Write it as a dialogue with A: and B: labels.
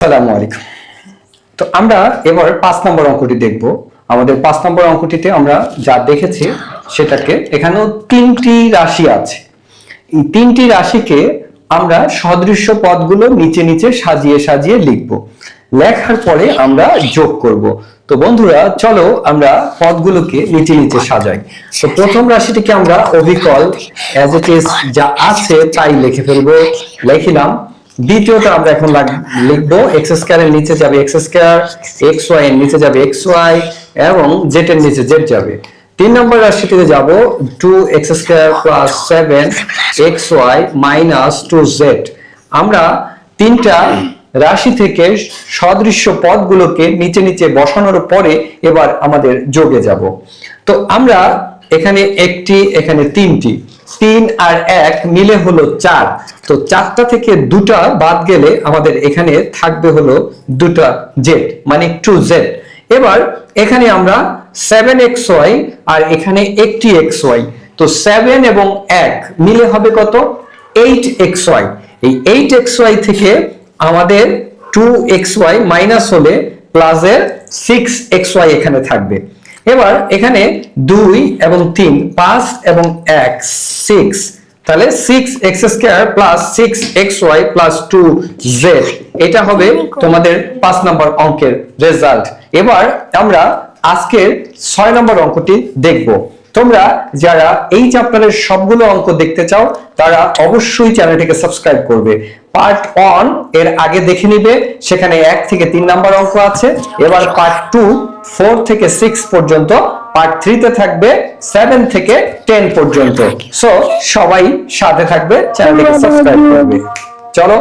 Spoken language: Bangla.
A: আসসালামু আলাইকুম। তো আমরা এবার 5 নম্বর অঙ্কটি দেখব। আমাদের 5 নম্বর অঙ্কটিতে আমরা যা দেখেছি সেটাকে এখানেও তিনটি রাশি আছে। এই তিনটি রাশিকে আমরা সদৃশ্য পদগুলো নিচে নিচে সাজিয়ে সাজিয়ে লিখব। লেখার পরে আমরা যোগ করব। তো বন্ধুরা চলো আমরা পদগুলোকে নিচে নিচে সাজাই। তো প্রথম রাশিটিকে আমরা অবিকল অ্যাজ ইট ইজ যা আছে তাই লিখে ফেলবো, লিখলাম। দ্বিতীয়টা আমরা এখন লিখবো এক্স স্কয়ার এর নিচে যাবে এক্স স্কয়ার, এক্স ওয়াই এর নিচে যাবে এক্স ওয়াই এবং জেড এর নিচে জেড যাবে। 3 নম্বর রাশিটিতে যাব 2x square plus 7xy minus 2z। আমরা তিনটা রাশি থেকে সদৃশ্য পদগুলোকে নিচে নিচে বসানোর পরে এবার আমাদের যোগে যাব। তো আমরা এখানে একটি, এখানে তিনটি, 3 আর 1 মিলে হলো 4। তো 4টা থেকে 2টা বাদ গেলে আমাদের এখানে থাকবে হলো 2টা জেড, মানে 2z। এবার এখানে আমরা 7xy আর এখানে একটি xy, তো 7 এবং 1 মিলে হবে কত? 8xy। এই 8xy থেকে আমাদের 2xy মাইনাস হলে প্লাস এর 6xy এখানে থাকবে। এবার এখানে 2 এবং 3, 5 এবং 1 6, তাহলে 6x square plus 6xy plus 2z। এটা হবে তোমাদের 5 নম্বর অঙ্কের রেজাল্ট। এবার আমরা আজকের 6 নম্বর অঙ্কটি দেখব। তোমরা যারা এই চ্যাপ্টারের সবগুলো অঙ্ক দেখতে চাও তারা অবশ্যই চ্যানেলটিকে সাবস্ক্রাইব করবে। পার্ট 1 এর আগে দেখে নিবে, সেখানে 1 থেকে 3 নাম্বার অঙ্ক আছে। এবার পার্ট 2 4 থেকে 6 পর্যন্ত, পার্ট 3 তে থাকবে 7 থেকে 10 পর্যন্ত। সো সবাই সাথে থাকবে, চ্যানেলটিকে সাবস্ক্রাইব করবে। চলো।